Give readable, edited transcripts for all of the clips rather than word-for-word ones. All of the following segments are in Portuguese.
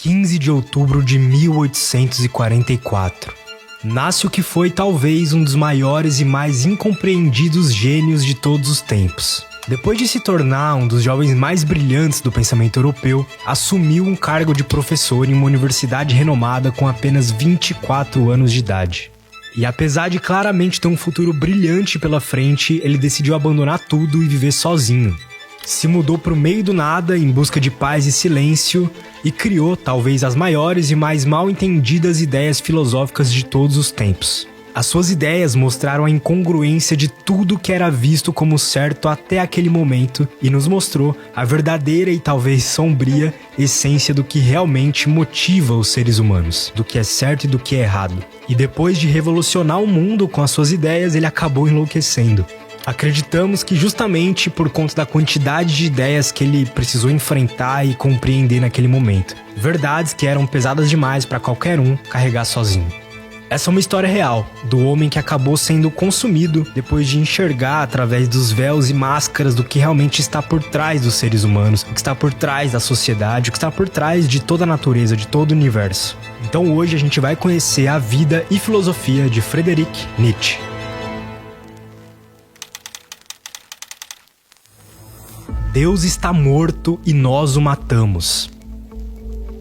15 de outubro de 1844. Nasce o que foi talvez um dos maiores e mais incompreendidos gênios de todos os tempos. Depois de se tornar um dos jovens mais brilhantes do pensamento europeu, assumiu um cargo de professor em uma universidade renomada com apenas 24 anos de idade. E apesar de claramente ter um futuro brilhante pela frente, ele decidiu abandonar tudo e viver sozinho. Se mudou para o meio do nada em busca de paz e silêncio e criou talvez as maiores e mais mal entendidas ideias filosóficas de todos os tempos. As suas ideias mostraram a incongruência de tudo que era visto como certo até aquele momento e nos mostrou a verdadeira e talvez sombria essência do que realmente motiva os seres humanos, do que é certo e do que é errado. E depois de revolucionar o mundo com as suas ideias, ele acabou enlouquecendo. Acreditamos que justamente por conta da quantidade de ideias que ele precisou enfrentar e compreender naquele momento. Verdades que eram pesadas demais para qualquer um carregar sozinho. Essa é uma história real, do homem que acabou sendo consumido depois de enxergar através dos véus e máscaras do que realmente está por trás dos seres humanos, o que está por trás da sociedade, o que está por trás de toda a natureza, de todo o universo. Então hoje a gente vai conhecer a vida e filosofia de Friedrich Nietzsche. Deus está morto e nós o matamos.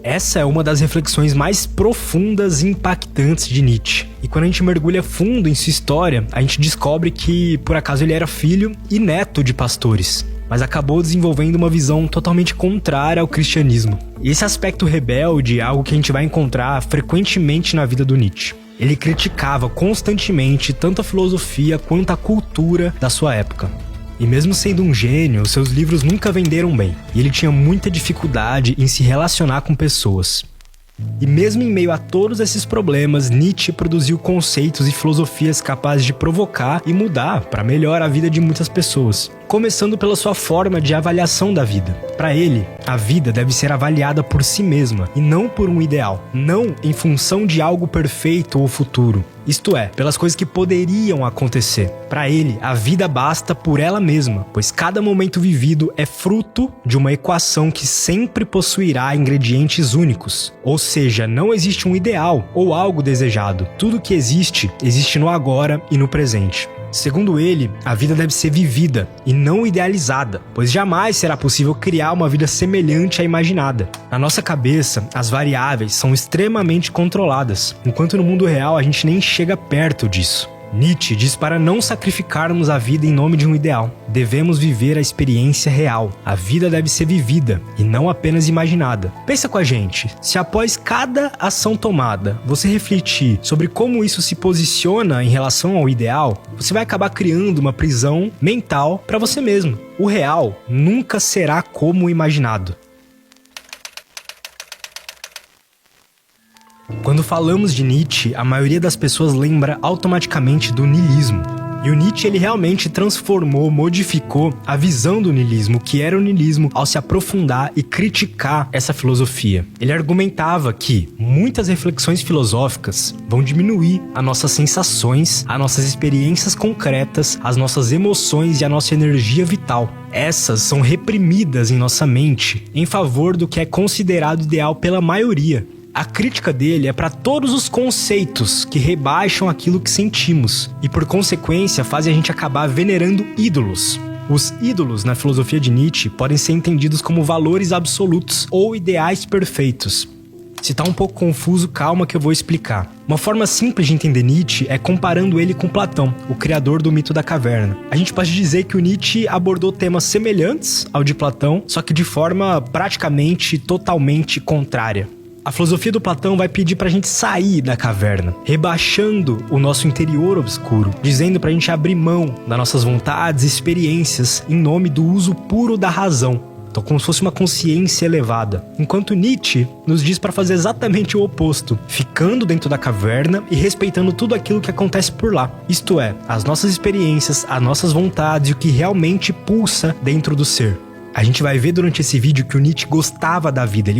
Essa é uma das reflexões mais profundas e impactantes de Nietzsche. E quando a gente mergulha fundo em sua história, a gente descobre que, por acaso, ele era filho e neto de pastores, mas acabou desenvolvendo uma visão totalmente contrária ao cristianismo. E esse aspecto rebelde é algo que a gente vai encontrar frequentemente na vida do Nietzsche. Ele criticava constantemente tanto a filosofia quanto a cultura da sua época. E mesmo sendo um gênio, seus livros nunca venderam bem, e ele tinha muita dificuldade em se relacionar com pessoas. E mesmo em meio a todos esses problemas, Nietzsche produziu conceitos e filosofias capazes de provocar e mudar para melhor a vida de muitas pessoas, começando pela sua forma de avaliação da vida. Para ele, a vida deve ser avaliada por si mesma e não por um ideal, não em função de algo perfeito ou futuro. Isto é, pelas coisas que poderiam acontecer. Para ele, a vida basta por ela mesma, pois cada momento vivido é fruto de uma equação que sempre possuirá ingredientes únicos. Ou seja, não existe um ideal ou algo desejado. Tudo que existe, existe no agora e no presente. Segundo ele, a vida deve ser vivida e não idealizada, pois jamais será possível criar uma vida semelhante à imaginada. Na nossa cabeça, as variáveis são extremamente controladas, enquanto no mundo real a gente nem chega perto disso. Nietzsche diz para não sacrificarmos a vida em nome de um ideal. Devemos viver a experiência real. A vida deve ser vivida e não apenas imaginada. Pensa com a gente, se após cada ação tomada, você refletir sobre como isso se posiciona em relação ao ideal, você vai acabar criando uma prisão mental para você mesmo. O real nunca será como o imaginado. Quando falamos de Nietzsche, a maioria das pessoas lembra automaticamente do niilismo. E o Nietzsche ele realmente transformou, modificou a visão do niilismo, que era o niilismo, ao se aprofundar e criticar essa filosofia. Ele argumentava que muitas reflexões filosóficas vão diminuir as nossas sensações, as nossas experiências concretas, as nossas emoções e a nossa energia vital. Essas são reprimidas em nossa mente em favor do que é considerado ideal pela maioria. A crítica dele é para todos os conceitos que rebaixam aquilo que sentimos e, por consequência, fazem a gente acabar venerando ídolos. Os ídolos na filosofia de Nietzsche podem ser entendidos como valores absolutos ou ideais perfeitos. Se tá um pouco confuso, calma que eu vou explicar. Uma forma simples de entender Nietzsche é comparando ele com Platão, o criador do mito da caverna. A gente pode dizer que o Nietzsche abordou temas semelhantes ao de Platão, só que de forma praticamente totalmente contrária. A filosofia do Platão vai pedir pra gente sair da caverna, rebaixando o nosso interior obscuro, dizendo pra gente abrir mão das nossas vontades e experiências em nome do uso puro da razão. Então, como se fosse uma consciência elevada. Enquanto Nietzsche nos diz para fazer exatamente o oposto, ficando dentro da caverna e respeitando tudo aquilo que acontece por lá. Isto é, as nossas experiências, as nossas vontades e o que realmente pulsa dentro do ser. A gente vai ver durante esse vídeo que o Nietzsche gostava da vida,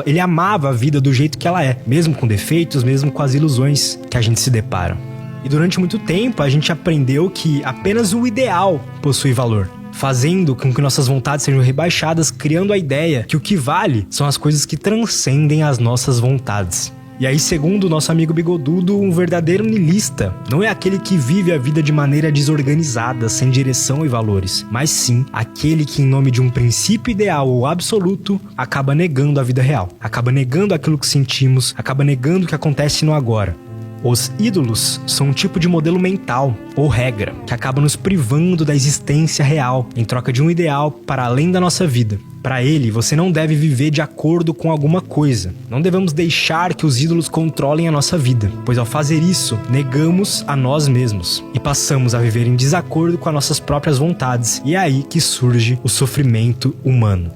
ele amava a vida do jeito que ela é, mesmo com defeitos, mesmo com as ilusões que a gente se depara. E durante muito tempo a gente aprendeu que apenas o ideal possui valor. fazendo com que nossas vontades sejam rebaixadas, criando a ideia que o que vale são as coisas que transcendem as nossas vontades. E aí, segundo o nosso amigo Bigodudo, um verdadeiro niilista não é aquele que vive a vida de maneira desorganizada, sem direção e valores, mas sim aquele que, em nome de um princípio ideal ou absoluto, acaba negando a vida real, acaba negando aquilo que sentimos, acaba negando o que acontece no agora. Os ídolos são um tipo de modelo mental, ou regra, que acaba nos privando da existência real, em troca de um ideal para além da nossa vida. Para ele, você não deve viver de acordo com alguma coisa. Não devemos deixar que os ídolos controlem a nossa vida, pois ao fazer isso, negamos a nós mesmos e passamos a viver em desacordo com as nossas próprias vontades. E é aí que surge o sofrimento humano.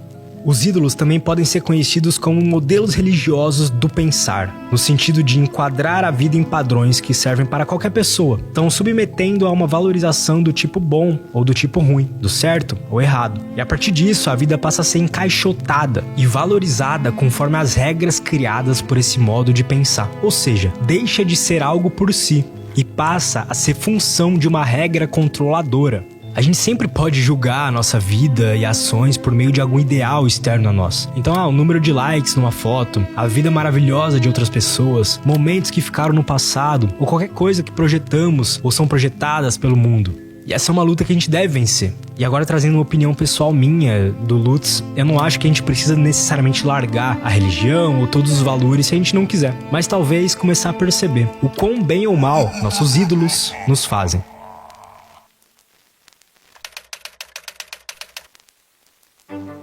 Os ídolos também podem ser conhecidos como modelos religiosos do pensar, no sentido de enquadrar a vida em padrões que servem para qualquer pessoa, estão submetendo a uma valorização do tipo bom ou do tipo ruim, do certo ou errado. E a partir disso, a vida passa a ser encaixotada e valorizada conforme as regras criadas por esse modo de pensar. Ou seja, deixa de ser algo por si e passa a ser função de uma regra controladora. A gente sempre pode julgar a nossa vida e ações por meio de algum ideal externo a nós. Então, o número de likes numa foto, a vida maravilhosa de outras pessoas, momentos que ficaram no passado, ou qualquer coisa que projetamos ou são projetadas pelo mundo. E essa é uma luta que a gente deve vencer. E agora, trazendo uma opinião pessoal minha, do Lutz, eu não acho que a gente precisa necessariamente largar a religião ou todos os valores se a gente não quiser. Mas talvez começar a perceber o quão bem ou mal nossos ídolos nos fazem.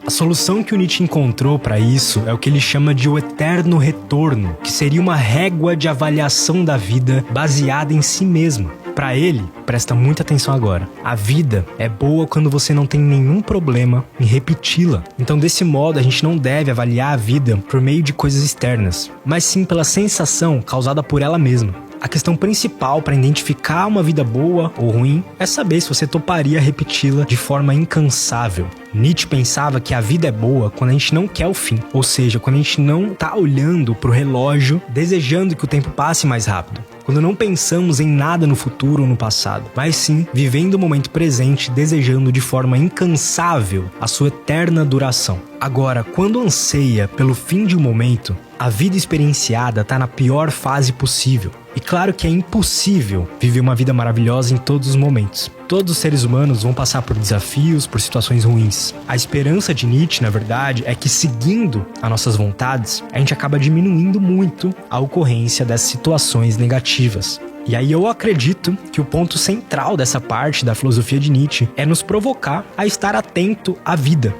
A solução que o Nietzsche encontrou para isso é o que ele chama de o eterno retorno, que seria uma régua de avaliação da vida baseada em si mesma. Para ele, presta muita atenção agora, a vida é boa quando você não tem nenhum problema em repeti-la. Então, desse modo, a gente não deve avaliar a vida por meio de coisas externas, mas sim pela sensação causada por ela mesma. A questão principal para identificar uma vida boa ou ruim é saber se você toparia repeti-la de forma incansável. Nietzsche pensava que a vida é boa quando a gente não quer o fim, ou seja, quando a gente não está olhando para o relógio desejando que o tempo passe mais rápido. Quando não pensamos em nada no futuro ou no passado, mas sim vivendo o momento presente, desejando de forma incansável a sua eterna duração. Agora, quando anseia pelo fim de um momento, a vida experienciada está na pior fase possível. E claro que é impossível viver uma vida maravilhosa em todos os momentos. Todos os seres humanos vão passar por desafios, por situações ruins. A esperança de Nietzsche, na verdade, é que seguindo as nossas vontades, a gente acaba diminuindo muito a ocorrência dessas situações negativas. E aí eu acredito que o ponto central dessa parte da filosofia de Nietzsche é nos provocar a estar atento à vida.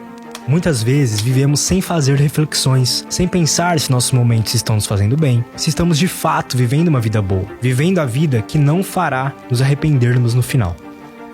Muitas vezes vivemos sem fazer reflexões, sem pensar se nossos momentos estão nos fazendo bem, se estamos de fato vivendo uma vida boa, vivendo a vida que não fará nos arrependermos no final.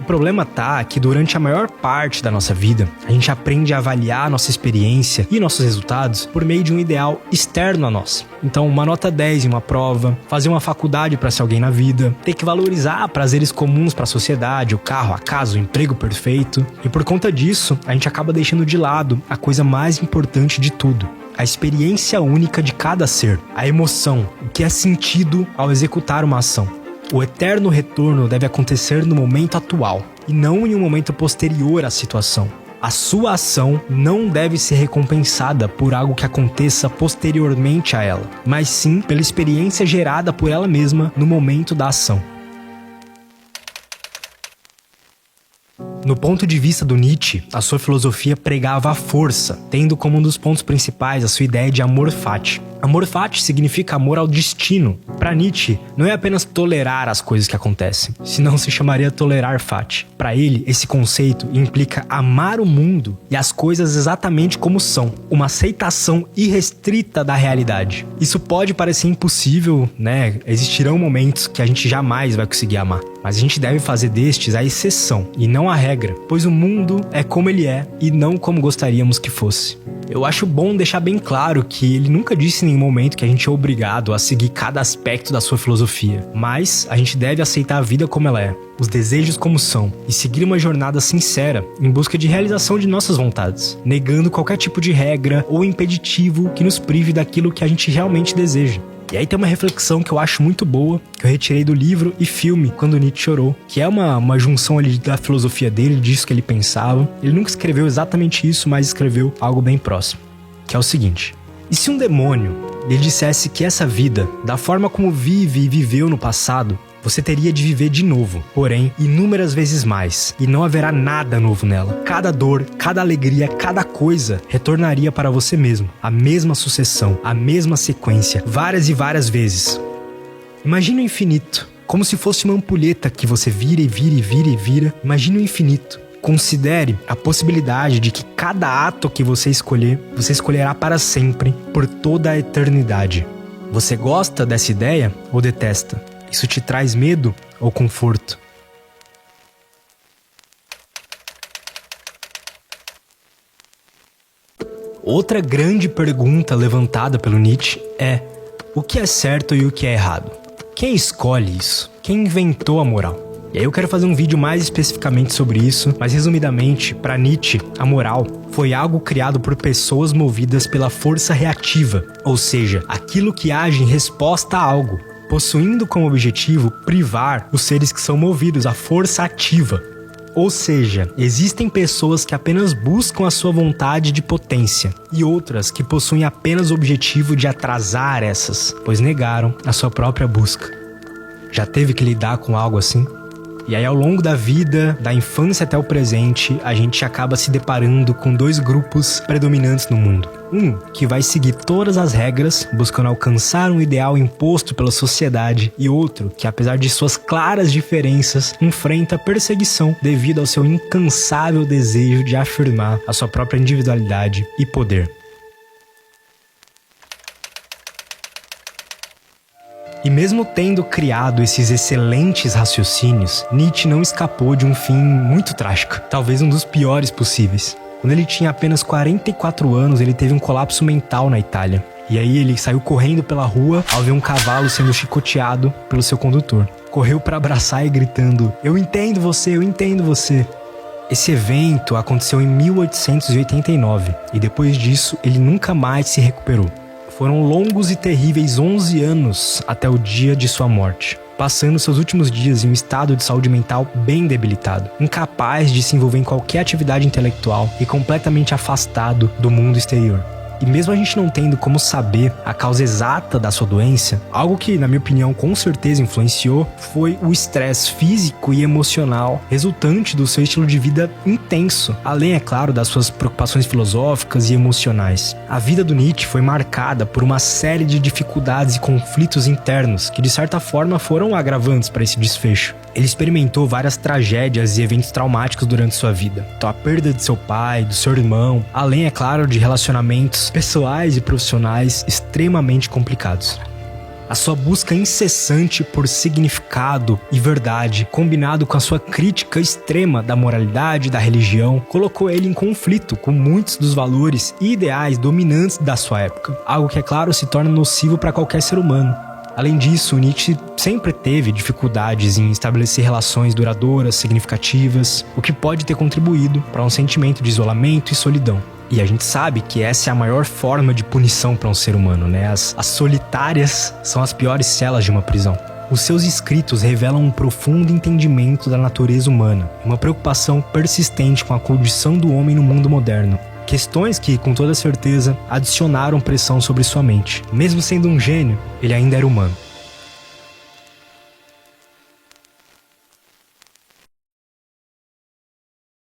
O problema tá que durante a maior parte da nossa vida, a gente aprende a avaliar nossa experiência e nossos resultados por meio de um ideal externo a nós. Então, uma nota 10 em uma prova, fazer uma faculdade para ser alguém na vida, ter que valorizar prazeres comuns para a sociedade, o carro, a casa, o emprego perfeito. E por conta disso, a gente acaba deixando de lado a coisa mais importante de tudo. A experiência única de cada ser, a emoção, o que é sentido ao executar uma ação. O eterno retorno deve acontecer no momento atual e não em um momento posterior à situação. A sua ação não deve ser recompensada por algo que aconteça posteriormente a ela, mas sim pela experiência gerada por ela mesma no momento da ação. No ponto de vista do Nietzsche, a sua filosofia pregava a força, tendo como um dos pontos principais a sua ideia de amor fati. Amor fati significa amor ao destino. Para Nietzsche, não é apenas tolerar as coisas que acontecem, senão se chamaria tolerar fati. Para ele, esse conceito implica amar o mundo e as coisas exatamente como são, uma aceitação irrestrita da realidade. Isso pode parecer impossível, né? Existirão momentos que a gente jamais vai conseguir amar, mas a gente deve fazer destes a exceção e não a regra, pois o mundo é como ele é e não como gostaríamos que fosse. Eu acho bom deixar bem claro que ele nunca disse em nenhum momento que a gente é obrigado a seguir cada aspecto da sua filosofia, mas a gente deve aceitar a vida como ela é, os desejos como são, e seguir uma jornada sincera em busca de realização de nossas vontades, negando qualquer tipo de regra ou impeditivo que nos prive daquilo que a gente realmente deseja. E aí tem uma reflexão que eu acho muito boa, que eu retirei do livro e filme Quando Nietzsche Chorou, que é uma junção ali da filosofia dele, disso que ele pensava. Ele nunca escreveu exatamente isso, mas escreveu algo bem próximo, que é o seguinte: e se um demônio lhe dissesse que essa vida, da forma como vive e viveu no passado, você teria de viver de novo, porém, inúmeras vezes mais, e não haverá nada novo nela. Cada dor, cada alegria, cada coisa retornaria para você mesmo. A mesma sucessão, a mesma sequência, várias e várias vezes. Imagine o infinito, como se fosse uma ampulheta que você vira e vira e vira e vira. Imagine o infinito. Considere a possibilidade de que cada ato que você escolher, você escolherá para sempre, por toda a eternidade. Você gosta dessa ideia ou detesta? Isso te traz medo ou conforto? Outra grande pergunta levantada pelo Nietzsche é: o que é certo e o que é errado? Quem escolhe isso? Quem inventou a moral? E aí eu quero fazer um vídeo mais especificamente sobre isso, mas resumidamente, para Nietzsche, a moral foi algo criado por pessoas movidas pela força reativa, ou seja, aquilo que age em resposta a algo, possuindo como objetivo privar os seres que são movidos à força ativa. Ou seja, existem pessoas que apenas buscam a sua vontade de potência e outras que possuem apenas o objetivo de atrasar essas, pois negaram a sua própria busca. Já teve que lidar com algo assim? E aí, ao longo da vida, da infância até o presente, a gente acaba se deparando com dois grupos predominantes no mundo. Um que vai seguir todas as regras, buscando alcançar um ideal imposto pela sociedade, e outro que, apesar de suas claras diferenças, enfrenta perseguição devido ao seu incansável desejo de afirmar a sua própria individualidade e poder. E mesmo tendo criado esses excelentes raciocínios, Nietzsche não escapou de um fim muito trágico, talvez um dos piores possíveis. Quando ele tinha apenas 44 anos, ele teve um colapso mental na Itália. E aí ele saiu correndo pela rua ao ver um cavalo sendo chicoteado pelo seu condutor. Correu para abraçar e gritando: "Eu entendo você, eu entendo você." Esse evento aconteceu em 1889 e depois disso ele nunca mais se recuperou. Foram longos e terríveis 11 anos até o dia de sua morte, passando seus últimos dias em um estado de saúde mental bem debilitado, incapaz de se envolver em qualquer atividade intelectual e completamente afastado do mundo exterior. E mesmo a gente não tendo como saber a causa exata da sua doença, algo que, na minha opinião, com certeza influenciou foi o estresse físico e emocional resultante do seu estilo de vida intenso, além, é claro, das suas preocupações filosóficas e emocionais. A vida do Nietzsche foi marcada por uma série de dificuldades e conflitos internos que, de certa forma, foram agravantes para esse desfecho. Ele experimentou várias tragédias e eventos traumáticos durante sua vida. Então, a perda de seu pai, do seu irmão, além, é claro, de relacionamentos pessoais e profissionais extremamente complicados. A sua busca incessante por significado e verdade, combinado com a sua crítica extrema da moralidade e da religião, colocou ele em conflito com muitos dos valores e ideais dominantes da sua época. Algo que, é claro, se torna nocivo para qualquer ser humano. Além disso, Nietzsche sempre teve dificuldades em estabelecer relações duradouras, significativas, o que pode ter contribuído para um sentimento de isolamento e solidão. E a gente sabe que essa é a maior forma de punição para um ser humano, né? As solitárias são as piores celas de uma prisão. Os seus escritos revelam um profundo entendimento da natureza humana, uma preocupação persistente com a condição do homem no mundo moderno. Questões que, com toda certeza, adicionaram pressão sobre sua mente. Mesmo sendo um gênio, ele ainda era humano.